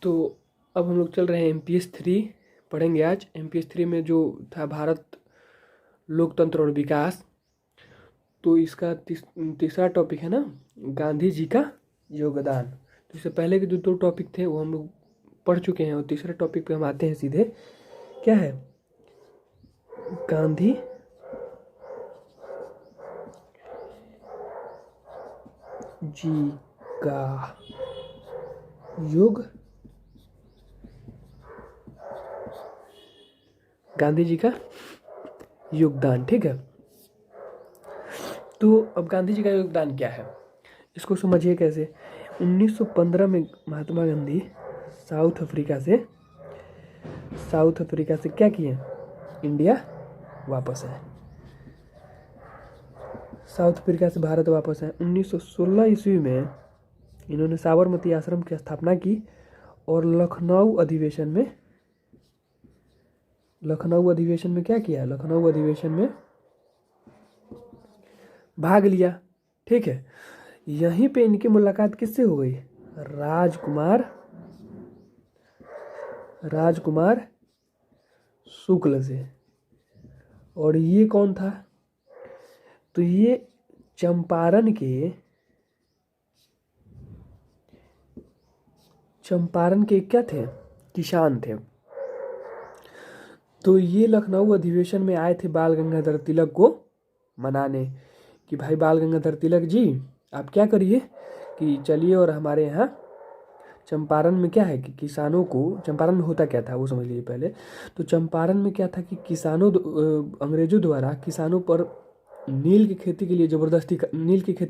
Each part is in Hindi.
तो अब हम लोग चल रहे हैं MPS 3 पढ़ेंगे आज। MPS 3 में जो था भारत, लोकतंत्र और विकास। तो इसका तीसरा टॉपिक है ना, गांधी जी का योगदान। तो इससे पहले के जो दो टॉपिक थे वो हम लोग पढ़ चुके हैं, और तीसरे टॉपिक पे हम आते हैं सीधे। क्या है? गांधी जी का गांधी जी का योगदान। ठीक है, तो अब गांधी जी का योगदान क्या है इसको समझिए कैसे। 1915 में महात्मा गांधी साउथ अफ्रीका से क्या किए? इंडिया वापस आए। साउथ अफ्रीका से भारत वापस आए। 1916 ईस्वी में इन्होंने साबरमती आश्रम की स्थापना की और लखनऊ अधिवेशन में क्या किया? लखनऊ अधिवेशन में भाग लिया। ठीक है, यहीं पे इनकी मुलाकात किससे हो गई? राजकुमार शुक्ल से। और ये कौन था? तो ये चंपारण के क्या थे? किसान थे। तो ये लखनऊ अधिवेशन में आए थे बाल गंगाधर तिलक को मनाने कि भाई बाल गंगाधर तिलक जी, आप क्या करिए कि चलिए और हमारे यहाँ चंपारण में क्या है कि किसानों को, चंपारण में होता क्या था वो समझ लीजिए पहले। तो चंपारण में क्या था कि अंग्रेजों द्वारा किसानों पर नील की खेती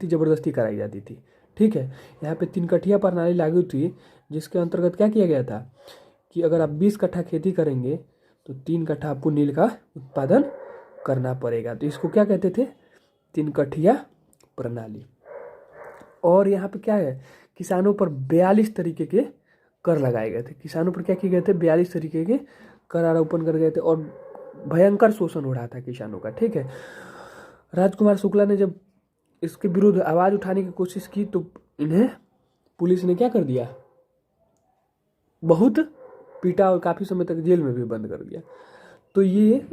जबरदस्ती कराई जाती थी। ठीक है, यहाँ पे 3 कठिया प्रणाली लागू थी, जिसके अंतर्गत क्या किया गया था कि अगर आप 20 कट्ठा खेती करेंगे तो 3 कट्ठा आपको नील का उत्पादन करना पड़ेगा। तो इसको क्या कहते थे? 3 कठिया प्रणाली। और यहाँ पे क्या है, किसानों पर 42 तरीके के कर लगाए गए थे। किसानों पर क्या किए गए थे? 42 तरीके के कर आरोपण कर गए थे और भयंकर शोषण हो रहा था किसानों का। ठीक है, राजकुमार शुक्ला ने जब इसके विरुद्ध आवाज़ उठाने की कोशिश की तो इन्हें पुलिस ने क्या कर दिया? बहुत पीटा और काफ़ी समय तक जेल में भी बंद कर दिया। तो ये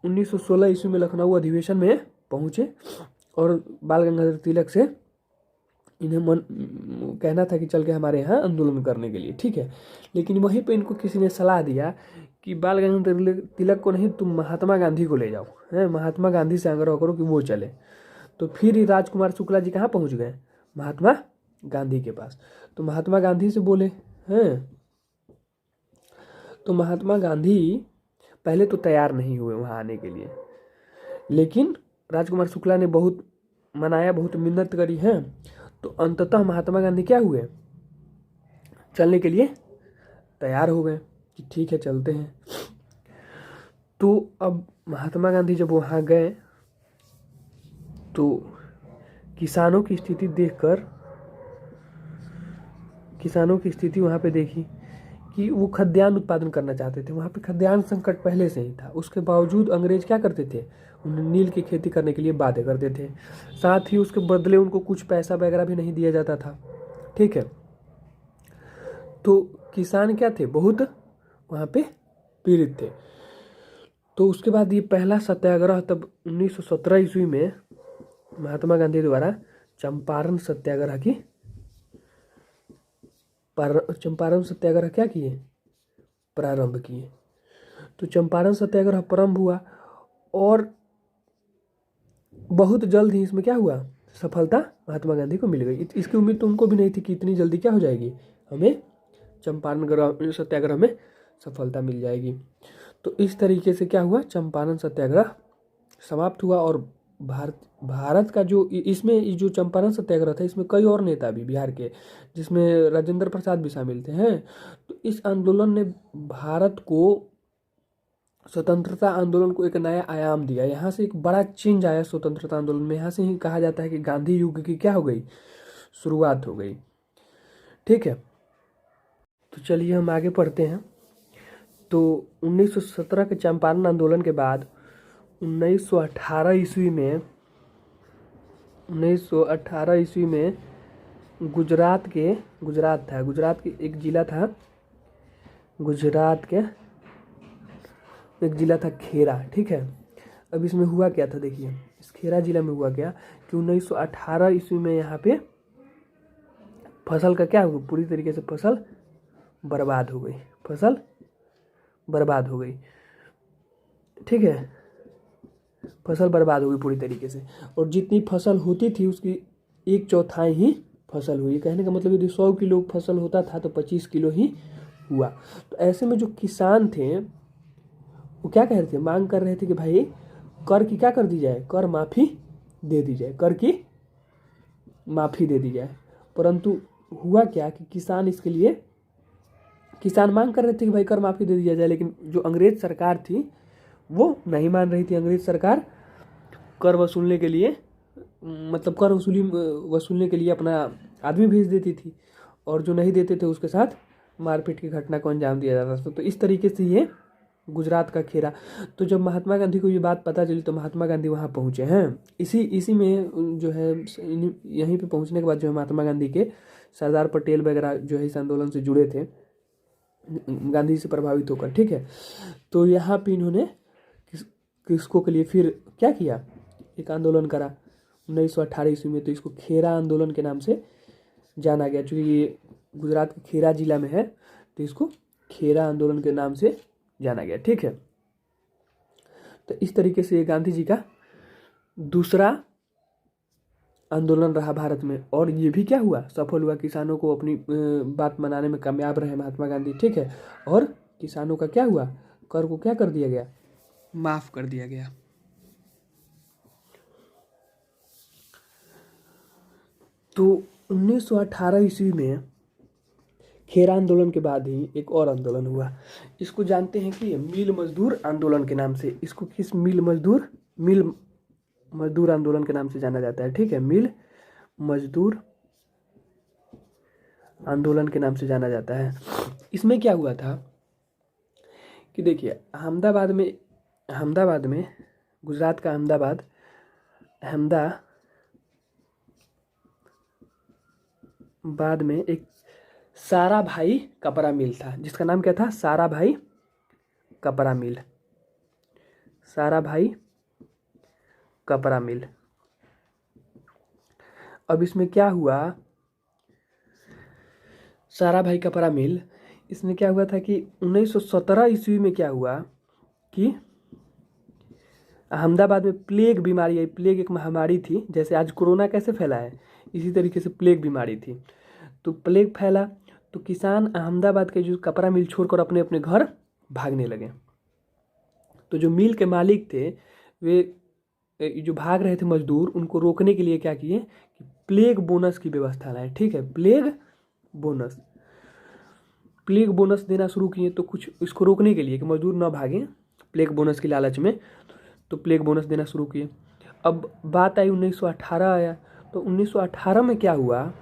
1916 ईस्वी में लखनऊ अधिवेशन में पहुँचे और बाल गंगाधर तिलक से इन्हें कहना था कि चल के हमारे यहाँ आंदोलन करने के लिए। ठीक है, लेकिन वहीं पे इनको किसी ने सलाह दिया कि बाल गंगाधर तिलक को नहीं, तुम महात्मा गांधी को ले जाओ। महात्मा गांधी से आग्रह करो कि वो चले। तो फिर राजकुमार शुक्ला जी कहाँ पहुँच गए? महात्मा गांधी के पास। तो महात्मा गांधी से बोले हैं। तो महात्मा गांधी पहले तो तैयार नहीं हुए वहाँ आने के लिए, लेकिन राजकुमार शुक्ला ने बहुत मनाया, बहुत मिन्नत करी है। तो अंततः महात्मा गांधी क्या हुए? चलने के लिए तैयार हो गए कि ठीक है चलते हैं। तो अब महात्मा गांधी जब वहाँ गए तो किसानों की स्थिति देखकर, किसानों की स्थिति वहाँ पे देखी कि वो खाद्यान्न उत्पादन करना चाहते थे। वहाँ पे खाद्यान्न संकट पहले से ही था, उसके बावजूद अंग्रेज क्या करते थे? उन्हें नील की खेती करने के लिए बाध्य करते थे। साथ ही उसके बदले उनको कुछ पैसा वगैरह भी नहीं दिया जाता था। ठीक है, तो किसान क्या थे? बहुत वहाँ पे पीड़ित थे। तो उसके बाद ये पहला सत्याग्रह तब 1917 ईस्वी में महात्मा गांधी द्वारा चंपारण सत्याग्रह क्या किए? प्रारंभ किए। तो चंपारण सत्याग्रह प्रारंभ हुआ और बहुत जल्द ही इसमें क्या हुआ? सफलता महात्मा गांधी को मिल गई। इसकी उम्मीद तो उनको भी नहीं थी कि इतनी जल्दी क्या हो जाएगी, हमें चंपारण सत्याग्रह में सफलता मिल जाएगी। तो इस तरीके से क्या हुआ? चंपारण सत्याग्रह समाप्त हुआ। और भारत का जो इसमें जो चंपारण सत्याग्रह था, इसमें कई और नेता भी बिहार के, जिसमें राजेंद्र प्रसाद भी शामिल थे हैं। तो इस आंदोलन ने भारत को, स्वतंत्रता आंदोलन को एक नया आयाम दिया। यहाँ से एक बड़ा चेंज आया स्वतंत्रता आंदोलन में। यहाँ से ही कहा जाता है कि गांधी युग की क्या हो गई? शुरुआत हो गई। ठीक है, तो चलिए हम आगे पढ़ते हैं। तो 1917 के चंपारण आंदोलन के बाद 1918 ईस्वी में गुजरात के एक जिला था गुजरात के एक जिला था खेरा, ठीक है। अब इसमें हुआ क्या था, देखिए इस खेरा जिला में हुआ क्या कि 1918 ईस्वी में यहाँ पे फसल का क्या हुआ, पूरी तरीके से फसल बर्बाद हो गई, फसल बर्बाद हो गई, ठीक है। फसल बर्बाद हो गई पूरी तरीके से, और जितनी फसल होती थी उसकी 1/4 ही फसल हुई। कहने का मतलब यदि 100 किलो फसल होता था तो 25 किलो ही हुआ। तो ऐसे में जो किसान थे वो क्या कह रहे थे, मांग कर रहे थे कि भाई कर की क्या कर दी जाए, कर माफ़ी दे दी जाए, कर की माफ़ी दे दी जाए। परंतु हुआ क्या कि किसान इसके लिए किसान मांग कर रहे थे कि भाई कर माफ़ी दे दी जाए, लेकिन जो अंग्रेज सरकार थी वो नहीं मान रही थी। अंग्रेज सरकार कर वसूलने के लिए, मतलब कर वसूलने के लिए अपना आदमी भेज देती थी, और जो नहीं देते थे उसके साथ मारपीट की घटना को अंजाम दिया जाता था। तो इस तरीके से ये गुजरात का खेरा। तो जब महात्मा गांधी को ये बात पता चली तो महात्मा गांधी वहाँ पहुँचे हैं। इसी में जो है यहीं पे पहुँचने के बाद जो है महात्मा गांधी के सरदार पटेल वगैरह जो है इस आंदोलन से जुड़े थे, गांधी से प्रभावित होकर, ठीक है। तो यहाँ पे इन्होंने किसको के लिए फिर क्या किया, एक आंदोलन करा 1918 ईस्वी में। तो इसको खेरा आंदोलन के नाम से जाना गया, चूँकि ये गुजरात के खेरा जिला में है तो इसको खेरा आंदोलन के नाम से जाना गया, ठीक है। तो इस तरीके से ये गांधी जी का दूसरा आंदोलन रहा भारत में, और ये भी क्या हुआ, सफल हुआ। किसानों को अपनी बात मनाने में कामयाब रहे महात्मा गांधी, ठीक है। और किसानों का क्या हुआ, कर को क्या कर दिया गया, माफ कर दिया गया। तो 1918 ईस्वी में खेरा आंदोलन के बाद ही एक और आंदोलन हुआ, इसको जानते हैं कि मिल मजदूर आंदोलन के नाम से। इसको किस मिल मजदूर आंदोलन के नाम से जाना जाता है, ठीक है। मिल मजदूर आंदोलन के नाम से जाना जाता है। इसमें क्या हुआ था कि देखिए अहमदाबाद में गुजरात का अहमदाबाद में एक सारा भाई कपड़ा मिल था, जिसका नाम क्या था, सारा भाई कपड़ा मिल। सारा भाई कपड़ा मिल। अब इसमें क्या हुआ, सारा भाई कपड़ा मिल, इसमें क्या हुआ था कि 1917 ईस्वी में क्या हुआ कि अहमदाबाद में प्लेग बीमारी आई। प्लेग एक महामारी थी, जैसे आज कोरोना कैसे फैला है इसी तरीके से प्लेग बीमारी थी। तो प्लेग फैला तो किसान अहमदाबाद के जो कपड़ा मिल छोड़कर अपने अपने घर भागने लगे। तो जो मिल के मालिक थे वे जो भाग रहे थे मजदूर, उनको रोकने के लिए क्या किए कि प्लेग बोनस की व्यवस्था लाए, ठीक है। प्लेग बोनस देना शुरू किए। तो कुछ इसको रोकने के लिए कि मजदूर ना भागें प्लेग बोनस की लालच में, तो प्लेग बोनस देना शुरू किए। अब बात आई 1918 आया, तो 1918 में क्या हुआ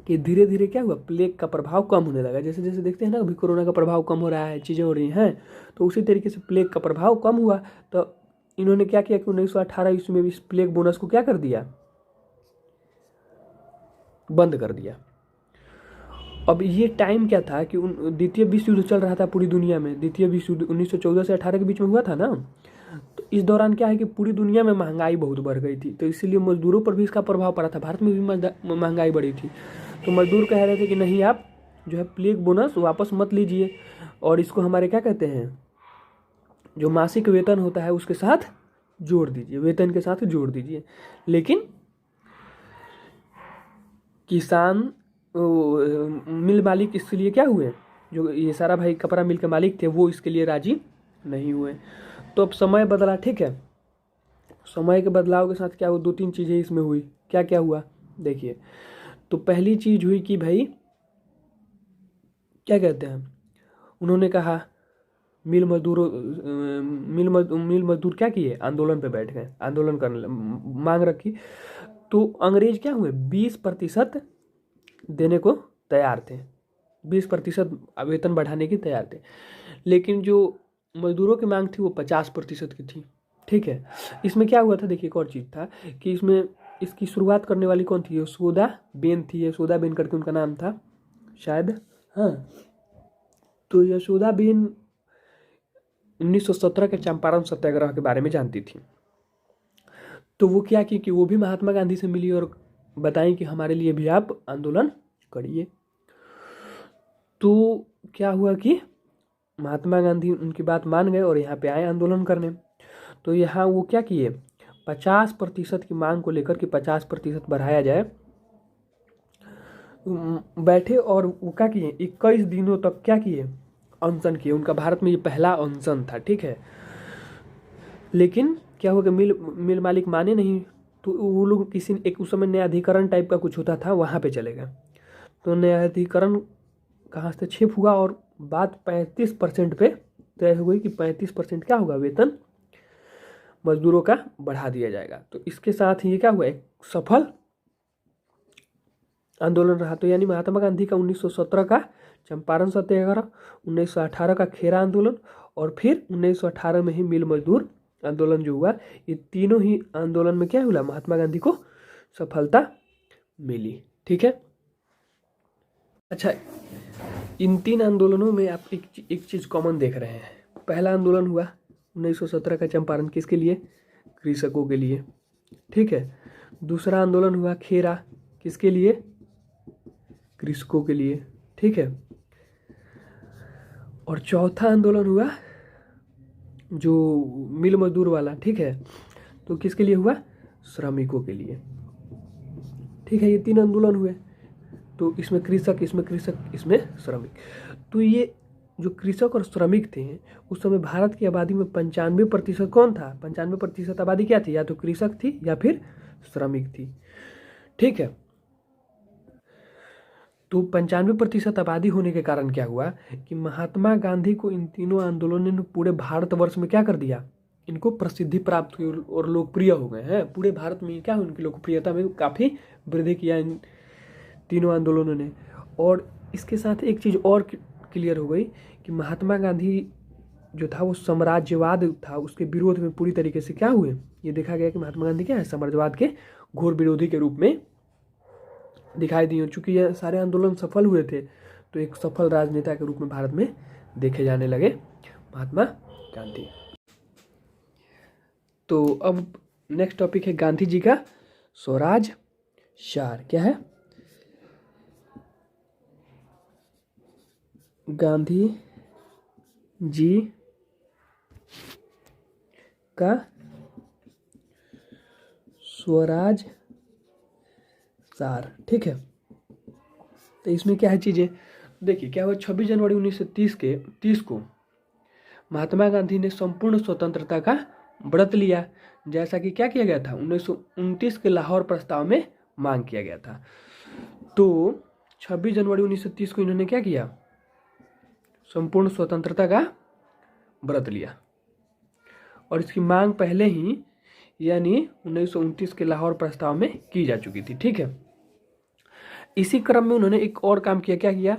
कि धीरे धीरे क्या हुआ, प्लेग का प्रभाव कम होने लगा। जैसे जैसे देखते हैं ना अभी कोरोना का प्रभाव कम हो रहा है, चीज़ें हो रही हैं, तो उसी तरीके से प्लेग का प्रभाव कम हुआ। तो इन्होंने क्या किया कि 1918 ईस्वी में भी इस प्लेग बोनस को क्या कर दिया, बंद कर दिया। अब ये टाइम क्या था कि द्वितीय विश्व युद्ध चल रहा था पूरी दुनिया में। द्वितीय विश्व युद्ध 1914 से 18 के बीच में हुआ था ना। तो इस दौरान क्या है कि पूरी दुनिया में महंगाई बहुत बढ़ गई थी, तो इसीलिए मजदूरों पर भी इसका प्रभाव पड़ा था। भारत में भी महंगाई बढ़ी थी, तो मजदूर कह रहे थे कि नहीं, आप जो है प्लेग बोनस वापस मत लीजिए, और इसको हमारे क्या कहते हैं, जो मासिक वेतन होता है उसके साथ जोड़ दीजिए, वेतन के साथ जोड़ दीजिए। लेकिन किसान मिल मालिक इसके लिए क्या हुए, जो ये सारा भाई कपड़ा मिल के मालिक थे, वो इसके लिए राजी नहीं हुए। तो अब समय बदला, ठीक है। समय के बदलाव के साथ क्या हुआ, 2-3 चीज़ें इसमें हुई। क्या क्या हुआ देखिए। तो पहली चीज़ हुई कि भाई क्या कहते हैं, उन्होंने कहा मिल मजदूर क्या किए, आंदोलन पे बैठ गए, आंदोलन करने मांग रखी। तो अंग्रेज क्या हुए, 20% देने को तैयार थे, 20% वेतन बढ़ाने की तैयार थे। लेकिन जो मजदूरों की मांग थी वो 50% की थी, ठीक है। इसमें क्या हुआ था, देखिए एक और चीज़ था कि इसमें इसकी शुरुआत करने वाली कौन थी, यशोदा बेन थी। यशोदा बेन करके उनका नाम था शायद, हाँ तो यशोदाबेन 1917 के चंपारण सत्याग्रह के बारे में जानती थी। तो वो क्या की कि वो भी महात्मा गांधी से मिली और बताई कि हमारे लिए भी आप आंदोलन करिए। तो क्या हुआ कि महात्मा गांधी उनकी बात मान गए और यहाँ पे आए आंदोलन करने। तो यहाँ वो क्या किए, 50% की मांग को लेकर के 50% बढ़ाया जाए बैठे और वो क्या किए, 21 दिनों तक क्या किए, अनशन किए। उनका भारत में ये पहला अनशन था, ठीक है। लेकिन क्या हुआ कि मिल मालिक माने नहीं, तो वो लोग किसी एक उस समय न्यायाधिकरण टाइप का कुछ होता था, वहाँ पे चले गए। तो न्यायाधिकरण का हस्तक्षेप हुआ और बात 35% पे तय हो गई कि 35% क्या होगा, वेतन मजदूरों का बढ़ा दिया जाएगा। तो इसके साथ ये क्या हुआ, एक सफल आंदोलन रहा। तो यानी महात्मा गांधी का 1917 का चंपारण सत्याग्रह, 1918 का खेरा आंदोलन और फिर 1918 में ही मिल मजदूर आंदोलन जो हुआ, ये तीनों ही आंदोलन में क्या हुआ, महात्मा गांधी को सफलता मिली, ठीक है। अच्छा, इन 3 आंदोलनों में आप एक चीज़ कॉमन देख रहे हैं। पहला आंदोलन हुआ 1917 का चंपारण, किसके लिए, कृषकों के लिए, ठीक है। दूसरा आंदोलन हुआ खेरा, किसके लिए, कृषकों के लिए, ठीक है। और चौथा आंदोलन हुआ जो मिल मजदूर वाला, ठीक है, तो किसके लिए हुआ, श्रमिकों के लिए, ठीक है। ये 3 आंदोलन हुए। तो इसमें कृषक, इसमें श्रमिक। तो ये जो कृषक और श्रमिक थे, उस समय भारत की आबादी में 95% कौन था, 95% आबादी क्या थी, या तो कृषक थी या फिर श्रमिक थी, ठीक है। तो 95% आबादी होने के कारण क्या हुआ कि महात्मा गांधी को इन तीनों आंदोलनों ने पूरे भारतवर्ष में क्या कर दिया, इनको प्रसिद्धि प्राप्त हुई और लोकप्रिय हो गए हैं। पूरे भारत में क्या, उनकी लोकप्रियता में काफ़ी वृद्धि किया इन तीनों आंदोलनों ने। और इसके साथ एक चीज़ और क्लियर हो गई कि महात्मा गांधी जो था वो साम्राज्यवाद था, उसके विरोध में पूरी तरीके से क्या हुए, ये देखा गया कि महात्मा गांधी क्या है, साम्राज्यवाद के घोर विरोधी के रूप में दिखाई दिए। चूँकि यह सारे आंदोलन सफल हुए थे, तो एक सफल राजनेता के रूप में भारत में देखे जाने लगे महात्मा गांधी। तो अब नेक्स्ट टॉपिक है गांधी जी का स्वराज सार। क्या है, गांधी जी का स्वराज सार, ठीक है। तो इसमें क्या है चीज़ें, देखिए क्या हुआ, 26 जनवरी 1930 को महात्मा गांधी ने संपूर्ण स्वतंत्रता का व्रत लिया, जैसा कि क्या किया गया था, 1929 के लाहौर प्रस्ताव में मांग किया गया था। तो 26 जनवरी 1930 को इन्होंने क्या किया, संपूर्ण स्वतंत्रता का व्रत लिया। और इसकी मांग पहले ही यानी 1929 के लाहौर प्रस्ताव में की जा चुकी थी, ठीक है। इसी क्रम में उन्होंने एक और काम किया, क्या किया,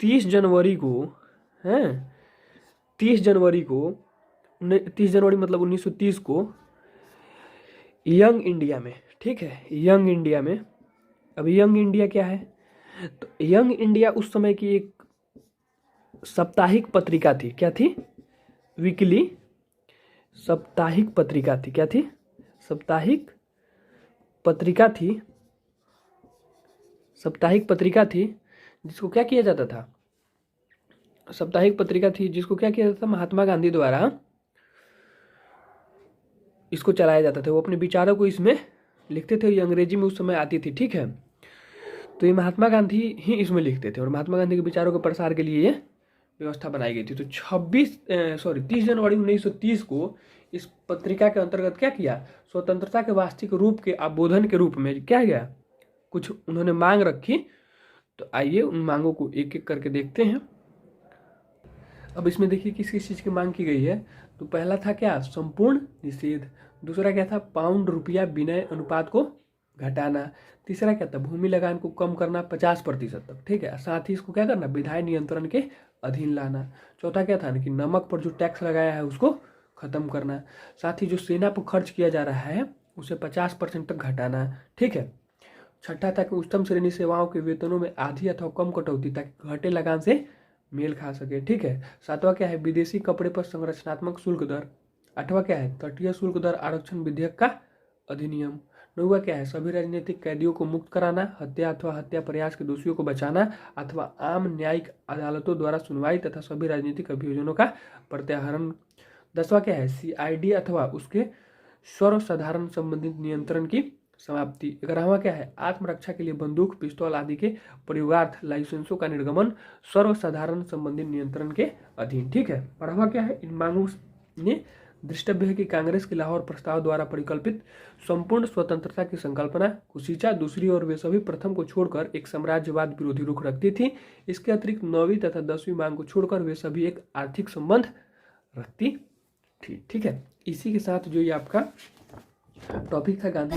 30 जनवरी को, हैं 30 जनवरी मतलब 1930 को यंग इंडिया में, ठीक है, यंग इंडिया में। अब यंग इंडिया क्या है, तो यंग इंडिया उस समय की एक साप्ताहिक पत्रिका थी। क्या थी, वीकली साप्ताहिक पत्रिका थी। क्या थी, साप्ताहिक पत्रिका थी जिसको क्या किया जाता था, साप्ताहिक पत्रिका थी जिसको क्या किया जाता था, महात्मा गांधी द्वारा इसको चलाया जाता था। वो अपने विचारों को इसमें लिखते थे, ये अंग्रेजी में उस समय आती थी, ठीक है। तो ये महात्मा गांधी ही इसमें लिखते थे और महात्मा गांधी के विचारों के प्रसार के लिए ये व्यवस्था बनाई गई थी। तो 30 जनवरी 1930 को इस पत्रिका के अंतर्गत क्या किया, स्वतंत्रता के वास्तविक रूप के आबोधन के रूप में क्या गया, कुछ उन्होंने मांग रखी। तो आइए उन मांगों को एक एक करके देखते हैं। अब इसमें देखिए किस किस चीज़ की मांग की गई है। तो पहला था क्या, संपूर्ण निषेध। दूसरा क्या था, पाउंड रुपया विनिमय अनुपात को घटाना। तीसरा क्या था, भूमि लगान को कम करना 50% तक, ठीक है। साथ ही इसको क्या करना, विधायी नियंत्रण के अधीन लाना। चौथा क्या था कि नमक पर जो टैक्स लगाया है उसको खत्म करना। साथ ही जो सेना पर खर्च किया जा रहा है उसे 50% तक घटाना, ठीक है। छठा था कि उच्चतम श्रेणी सेवाओं के वेतनों में आधी अथवा कम कटौती ताकि घटे लगान से मेल खा सके। ठीक है। 7वां क्या है, विदेशी कपड़े पर संरचनात्मक शुल्क दर। 8वां क्या है, तटीय शुल्क दर आरक्षण विधेयक का अधिनियम। 9वां क्या है, सभी राजनीतिक कैदियों को मुक्त कराना, हत्या अथवा हत्या प्रयास के दोषियों को बचाना अथवा आम न्यायिक अदालतों द्वारा सुनवाई तथा सभी राजनीतिक अभियोजनों का प्रत्याहरण। 10वां क्या है, CID अथवा उसके सर्वसाधारण संबंधित नियंत्रण की समाप्ति। 11वां क्या है, आत्मरक्षा के लिए बंदूक, पिस्तौल आदि के प्रयोगार्थ लाइसेंसों का निर्गमन सर्वसाधारण संबंधित नियंत्रण के अधीन। ठीक है। 12वां क्या है, इन मांगों ने दृष्टव्य है कि कांग्रेस के लाहौर प्रस्ताव द्वारा परिकल्पित संपूर्ण स्वतंत्रता की संकल्पना कुशीचा। दूसरी ओर वे सभी प्रथम को छोड़कर एक साम्राज्यवाद विरोधी रुख रखती थी। इसके अतिरिक्त 9वीं तथा 10वीं मांग को छोड़कर वे सभी एक आर्थिक संबंध रखती थी। ठीक है। इसी के साथ जो ये आपका टॉपिक था गांधी